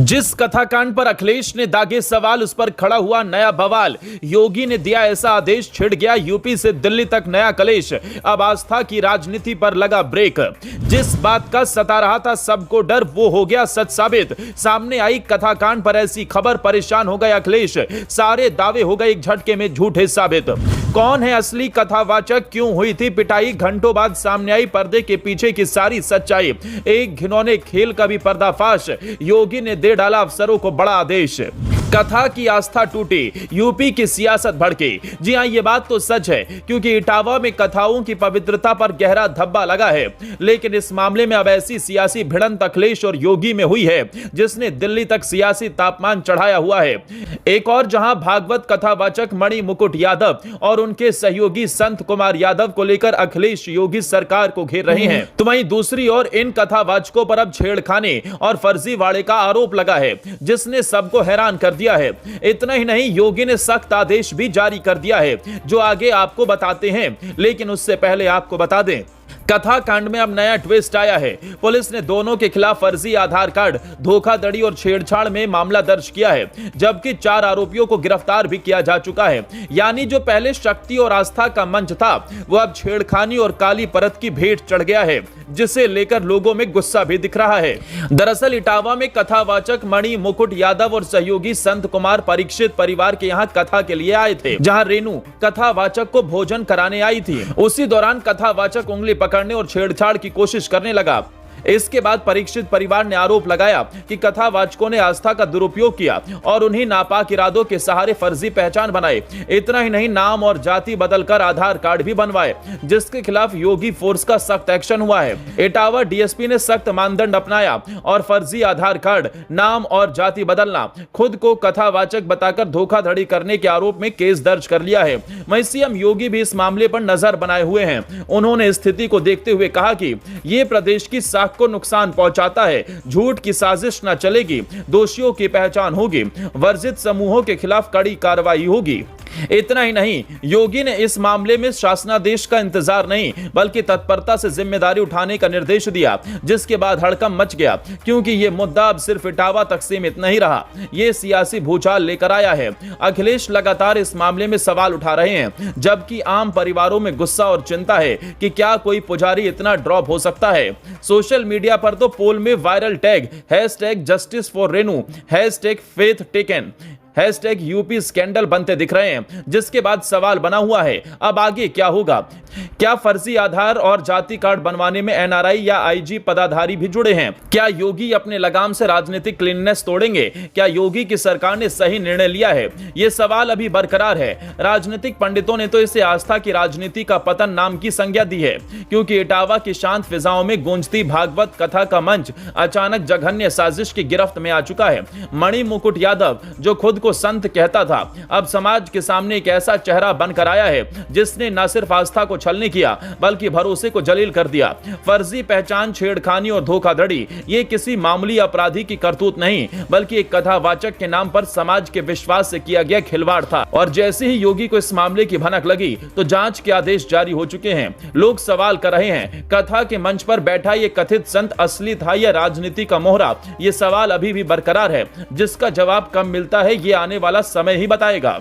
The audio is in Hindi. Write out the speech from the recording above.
जिस कथाकांड पर अखिलेश ने दागे सवाल, उस पर खड़ा हुआ नया बवाल। योगी ने दिया ऐसा आदेश, छिड़ गया यूपी से दिल्ली तक नया कलेश। अब आस्था की राजनीति पर लगा ब्रेक। जिस बात का सता रहा था सबको डर, वो हो गया सच साबित। सामने आई कथाकांड पर ऐसी खबर, परेशान हो गए अखिलेश। सारे दावे हो गए एक झटके में झूठे साबित। कौन है असली कथावाचक, क्यों हुई थी पिटाई, घंटों बाद सामने आई पर्दे के पीछे की सारी सच्चाई। एक घिनौने खेल का भी पर्दाफाश, योगी ने दे डाला अफसरों को बड़ा आदेश। कथा की आस्था टूटी, यूपी की सियासत भड़की। जी हां, ये बात तो सच है, क्योंकि इटावा में कथाओं की पवित्रता पर गहरा धब्बा लगा है। लेकिन इस मामले में अब ऐसी सियासी भिड़ंत अखिलेश और योगी में हुई है जिसने दिल्ली तक सियासी तापमान चढ़ाया हुआ है। एक और जहां भागवत कथावाचक मणि मुकुट यादव और उनके सहयोगी संत कुमार यादव को लेकर अखिलेश योगी सरकार को घेर रहे हैं, तो वहीं दूसरी ओर इन कथावाचकों पर अब छेड़खानी और फर्जीवाड़े का आरोप लगा है, जिसने सबको हैरान कर दिया है। इतना ही नहीं, योगी ने सख्त आदेश भी जारी कर दिया है, जो आगे आपको बताते हैं। लेकिन उससे पहले आपको बता दें, कथा कांड में अब नया ट्विस्ट आया है। पुलिस ने दोनों के खिलाफ फर्जी आधार कार्ड, धोखाधड़ी और छेड़छाड़ में मामला दर्ज किया है, जबकि 4 आरोपियों को गिरफ्तार भी किया जा चुका है। यानी जो पहले शक्ति और आस्था का मंच था, वो अब छेड़खानी और काली परत की भेंट चढ़ गया है, जिसे लेकर लोगों में गुस्सा भी दिख रहा है। दरअसल इटावा में कथावाचक मणि मुकुट यादव और सहयोगी संत कुमार परीक्षित परिवार के यहाँ कथा के लिए आए थे, जहाँ रेनू कथावाचक को भोजन कराने आई थी। उसी दौरान कथावाचक उंगली पकड़ने और छेड़छाड़ की कोशिश करने लगा। इसके बाद परीक्षित परिवार ने आरोप लगाया कि कथावाचकों ने आस्था का दुरुपयोग किया और उन्हीं नापाक इरादों के सहारे फर्जी पहचान बनाए। इतना ही नहीं, नाम और जाति बदलकर आधार कार्ड भी बनवाए, जिसके खिलाफ योगी फोर्स का सख्त एक्शन हुआ है। इटावा डीएसपी ने सख्त मानदंड अपनाया और फर्जी आधार कार्ड, नाम और जाति बदलना, खुद को कथावाचक बताकर धोखाधड़ी करने के आरोप में केस दर्ज कर लिया है। वहीं सीएम योगी भी इस मामले पर नजर बनाए हुए हैं। उन्होंने स्थिति को देखते हुए कहा कि ये प्रदेश की साख को नुकसान पहुंचाता है, झूठ की साजिश न चलेगी, दोषियों की पहचान होगी, वर्जित समूहों के खिलाफ कड़ी कार्रवाई होगी। इतना ही नहीं, योगी ने इस मामले में शासनादेश का इंतजार नहीं, बल्कि तत्परता से जिम्मेदारी उठाने का निर्देश दिया, जिसके बाद हड़कंप मच गया, क्योंकि यह मुद्दा अब सिर्फ इटावा तक सीमित नहीं रहा, यह सियासी भूचाल लेकर आया है। अखिलेश लगातार इस मामले में सवाल उठा रहे हैं, जबकि आम परिवारों में गुस्सा और चिंता है कि क्या कोई पुजारी इतना ड्रॉप हो सकता है। सोशल मीडिया पर तो पोल में viral tag #justice for Renu, #faith taken, #UP scandal बनते दिख रहे हैं, जिसके बाद सवाल बना हुआ है, अब आगे क्या होगा। क्या फर्जी आधार और जाति कार्ड बनवाने में एनआरआई या आईजी पदाधारी भी जुड़े हैं? क्या योगी अपने लगाम से राजनीतिक क्लीननेस तोड़ेंगे? क्या योगी की सरकार ने सही निर्णय लिया है? ये सवाल अभी बरकरार है। राजनीतिक पंडितों ने तो इसे आस्था की राजनीति का पतन नाम की संज्ञा दी है, क्योंकि इटावा की शांत फिजाओं में गूंजती भागवत कथा का मंच अचानक जघन्य साजिश की गिरफ्त में आ चुका है। मणि मुकुट यादव, जो खुद को संत कहता था, अब समाज के सामने एक ऐसा चेहरा बनकर आया है जिसने न सिर्फ आस्था को छलनी किया, बल्कि भरोसे को जलील कर दिया। फर्जी पहचान, छेड़खानी और धोखाधड़ी, ये किसी मामूली अपराधी की करतूत नहीं, बल्कि एक कथावाचक के नाम पर समाज के विश्वास से किया गया खिलवाड़ था। और जैसे ही योगी को इस मामले की भनक लगी, तो जांच के आदेश जारी हो चुके हैं। लोग सवाल कर रहे हैं, कथा के मंच पर बैठा ये कथित संत असली था या राजनीति का मोहरा? ये सवाल अभी भी बरकरार है, जिसका जवाब कब मिलता है, ये आने वाला समय ही बताएगा।